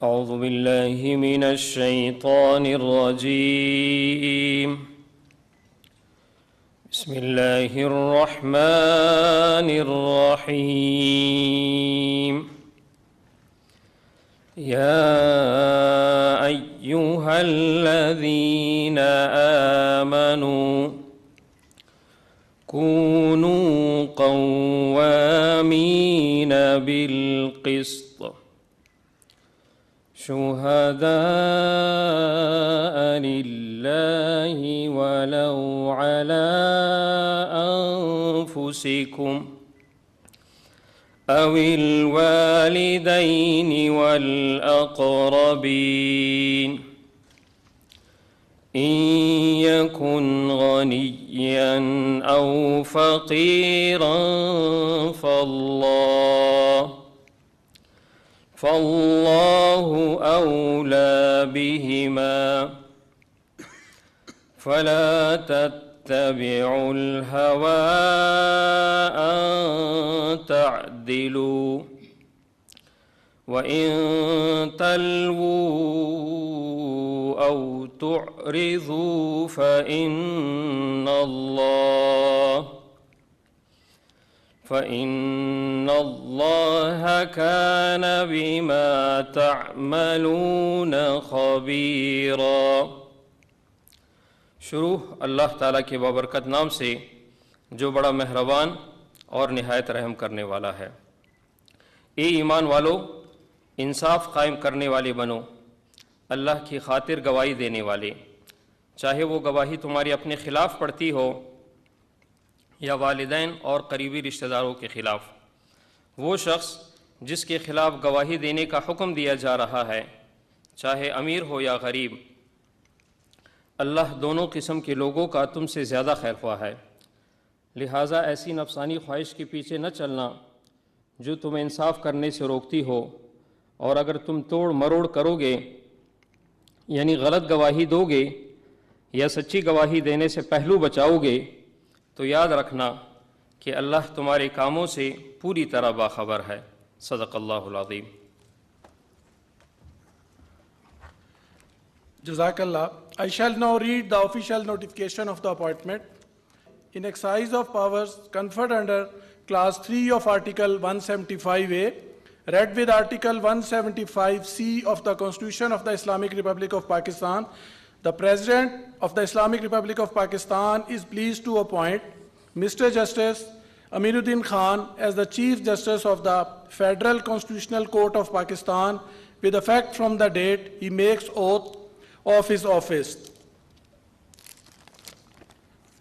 أعوذ بالله من الشيطان الرجيم. بسم الله الرحمن الرحيم. يا أيها الذين آمنوا كونوا قوامين بالقسط شهداء لله ولو على أنفسكم أو الوالدين والأقربين إن يكن غنيا أو فقيرا فالله أولى بهما فلا تتبعوا الهوى أن تعدلوا وإن تلووا أو تعرضوا فإن الله كان بما تعملون خبيرا. شروع اللہ تعالیٰ کے بابرکت نام سے جو بڑا مہربان اور نہایت رحم کرنے والا ہے. اے ایمان والو، انصاف قائم کرنے والے بنو، اللہ کی خاطر گواہی دینے والے، چاہے وہ گواہی تمہاری اپنے خلاف پڑتی ہو یا والدین اور قریبی رشتہ داروں کے خلاف. وہ شخص جس کے خلاف گواہی دینے کا حکم دیا جا رہا ہے، چاہے امیر ہو یا غریب، اللہ دونوں قسم کے لوگوں کا تم سے زیادہ خیر خواہ ہے. لہٰذا ایسی نفسانی خواہش کے پیچھے نہ چلنا جو تمہیں انصاف کرنے سے روکتی ہو، اور اگر تم توڑ مروڑ کرو گے یعنی غلط گواہی دو گے یا سچی گواہی دینے سے پہلو بچاؤ گے تو یاد رکھنا کہ اللہ تمہارے کاموں سے پوری طرح باخبر ہے. صدق اللہ العظیم. Jazakallah. I shall now read the official notification of the appointment. In exercise of powers conferred under Clause 3 of Article 175A, read with Article 175C of the Constitution of the Islamic Republic of Pakistan, the President of the Islamic Republic of Pakistan is pleased to appoint Mr. Justice Aminuddin Khan as the Chief Justice of the Federal Constitutional Court of Pakistan with effect from the date he makes oath of his office.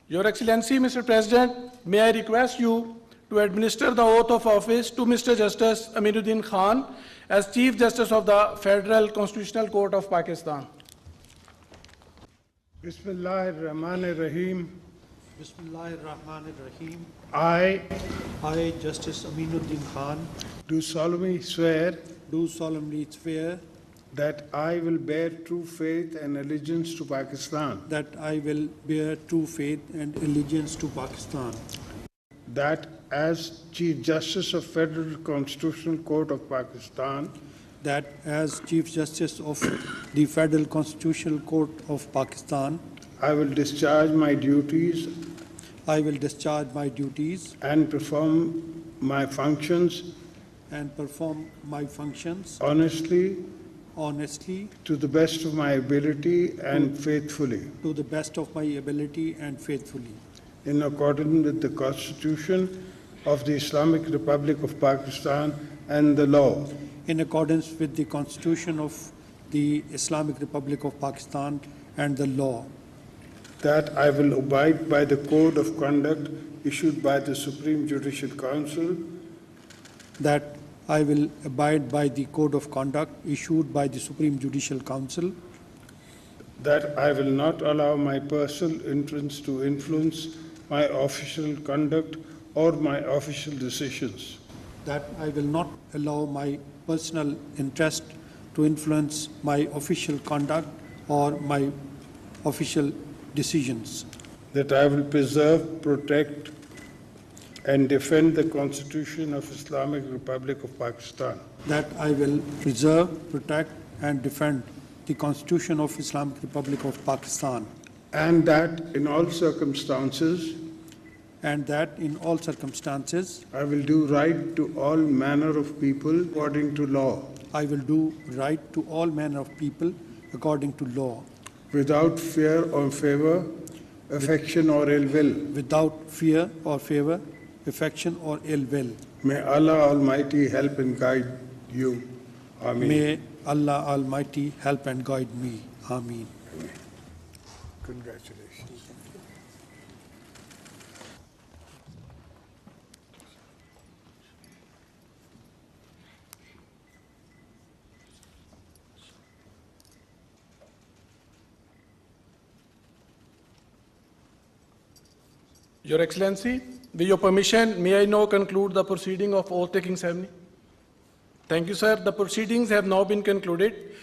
Your Excellency, Mr. President, may I request you to administer the oath of office to Mr. Justice Aminuddin Khan as Chief Justice of the Federal Constitutional Court of Pakistan. Bismillahir-Rahmanir-Rahim. Bismillahir-Rahmanir-Rahim. I, Justice Aminuddin Khan, do solemnly swear that I will bear true faith and allegiance to Pakistan, that I will bear true faith and allegiance to Pakistan, that as Chief Justice of Federal Constitutional Court of Pakistan, that as Chief Justice of the Federal Constitutional Court of Pakistan, I will discharge my duties and perform my functions honestly, to the best of my ability and faithfully, in accordance with the Constitution of the Islamic Republic of Pakistan and the law. in accordance with the Constitution of the Islamic Republic of Pakistan and the law. That I will abide by the code of conduct issued by the Supreme Judicial Council, That I will abide by the code of conduct issued by the Supreme Judicial Council. that I will not allow my personal interests to influence my official conduct or my official decisions. That I will not allow my personal interest to influence my official conduct or my official decisions. That I will preserve, protect, and defend the Constitution of Islamic Republic of Pakistan. That I will preserve, protect, and defend the Constitution of Islamic Republic of Pakistan, and that in all circumstances and that in all circumstances I will do right to all manner of people according to law, I will do right to all manner of people according to law, without fear or favor, affection or ill will. without fear or favor, affection or ill will. May Allah Almighty help and guide you. Ameen. May Allah Almighty help and guide me. Ameen. Congratulations. Your Excellency, with your permission, may I now conclude the proceeding of oath-taking ceremony? Thank you, sir. The proceedings have now been concluded.